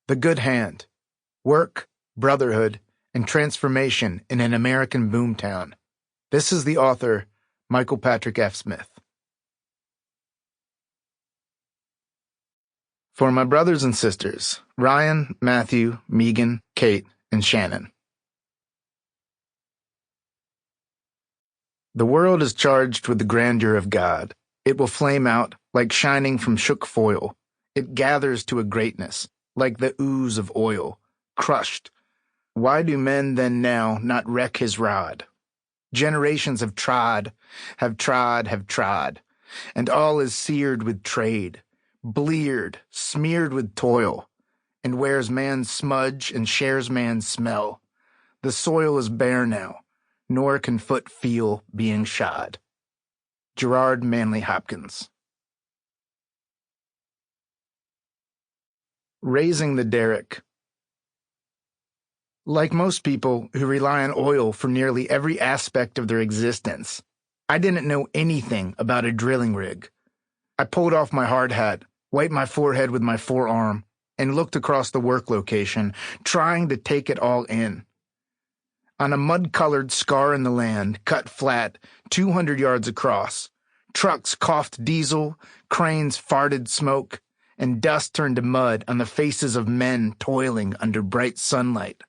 The Good Hand, Work, Brotherhood, and Transformation in an American Boomtown. This is the author, Michael Patrick F. Smith. For my brothers and sisters, Ryan, Matthew, Megan, Kate, and Shannon. The world is charged with the grandeur of God. It will flame out like shining from shook foil. It gathers to a greatness, like the ooze of oil, crushed. Why do men then now not wreck his rod? Generations have trod, and all is seared with trade, bleared, smeared with toil, and wears man's smudge and shares man's smell. The soil is bare now, nor can foot feel being shod. Gerard Manley Hopkins. Raising the derrick. Like most people who rely on oil for nearly every aspect of their existence, I didn't know anything about a drilling rig. I pulled off my hard hat, wiped my forehead with my forearm, and looked across the work location, trying to take it all in. On a mud-colored scar in the land, cut flat, 200 yards across, trucks coughed diesel, cranes farted smoke, and dust turned to mud on the faces of men toiling under bright sunlight.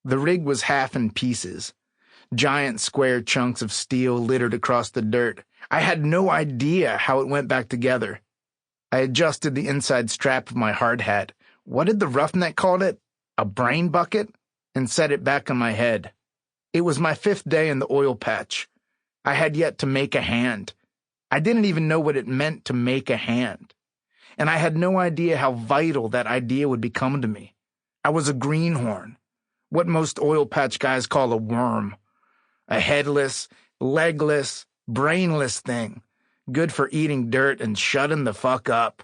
The rig was half in pieces. Giant square chunks of steel littered across the dirt. I had no idea how it went back together. I adjusted the inside strap of my hard hat. What did the roughneck call it? A brain bucket? And set it back on my head. It was my 5th day in the oil patch. I had yet to make a hand. I didn't even know what it meant to make a hand. And I had no idea how vital that idea would become to me. I was a greenhorn, what most oil patch guys call a worm. A headless, legless, brainless thing, good for eating dirt and shutting the fuck up.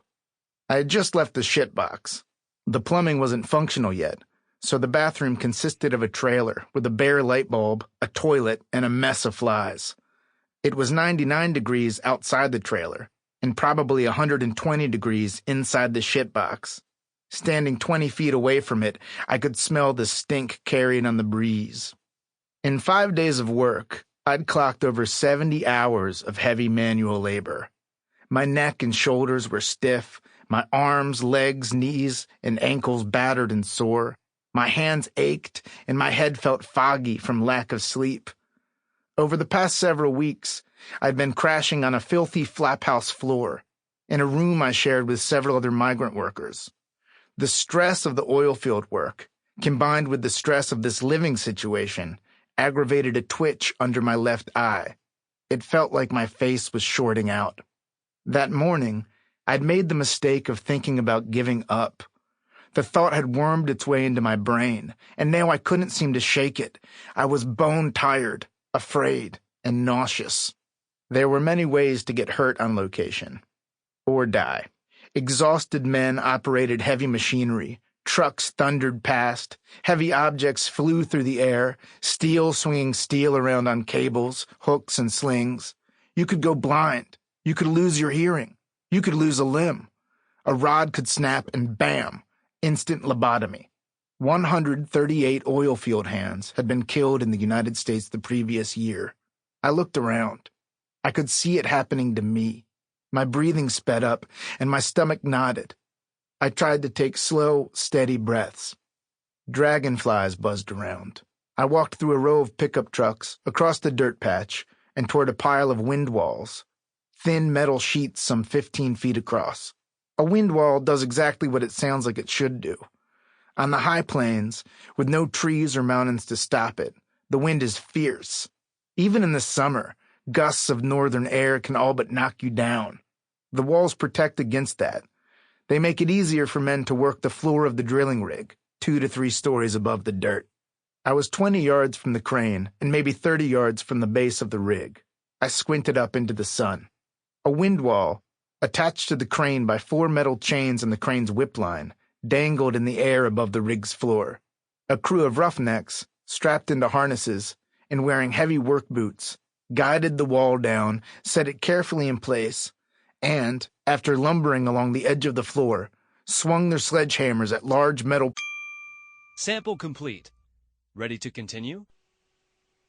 I had just left the shitbox. The plumbing wasn't functional yet, so the bathroom consisted of a trailer with a bare light bulb, a toilet, and a mess of flies. It was 99 degrees outside the trailer, and probably 120 degrees inside the shitbox. Standing 20 feet away from it, I could smell the stink carried on the breeze. In 5 days of work, I'd clocked over 70 hours of heavy manual labor. My neck and shoulders were stiff, my arms, legs, knees, and ankles battered and sore. My hands ached, and my head felt foggy from lack of sleep. Over the past several weeks, I'd been crashing on a filthy flophouse floor, in a room I shared with several other migrant workers. The stress of the oil field work, combined with the stress of this living situation, aggravated a twitch under my left eye. It felt like my face was shorting out. That morning, I'd made the mistake of thinking about giving up. The thought had wormed its way into my brain, and now I couldn't seem to shake it. I was bone-tired, afraid, and nauseous. There were many ways to get hurt on location, or die. Exhausted men operated heavy machinery. Trucks thundered past. Heavy objects flew through the air, steel swinging steel around on cables, hooks, and slings. You could go blind. You could lose your hearing. You could lose a limb. A rod could snap and bam, instant lobotomy. 138 oil field hands had been killed in the United States the previous year. I looked around. I could see it happening to me. My breathing sped up, and my stomach knotted. I tried to take slow, steady breaths. Dragonflies buzzed around. I walked through a row of pickup trucks, across the dirt patch, and toward a pile of wind walls, thin metal sheets some 15 feet across. A wind wall does exactly what it sounds like it should do. On the high plains, with no trees or mountains to stop it, the wind is fierce. Even in the summer, gusts of northern air can all but knock you down. The walls protect against that. They make it easier for men to work the floor of the drilling rig, 2 to 3 stories above the dirt. I was 20 yards from the crane and maybe 30 yards from the base of the rig. I squinted up into the sun. A wind wall, attached to the crane by 4 metal chains on the crane's whip line, dangled in the air above the rig's floor. A crew of roughnecks, strapped into harnesses and wearing heavy work boots, guided the wall down, set it carefully in place, and, after lumbering along the edge of the floor, swung their sledgehammers at large metal. Sample complete. Ready to continue?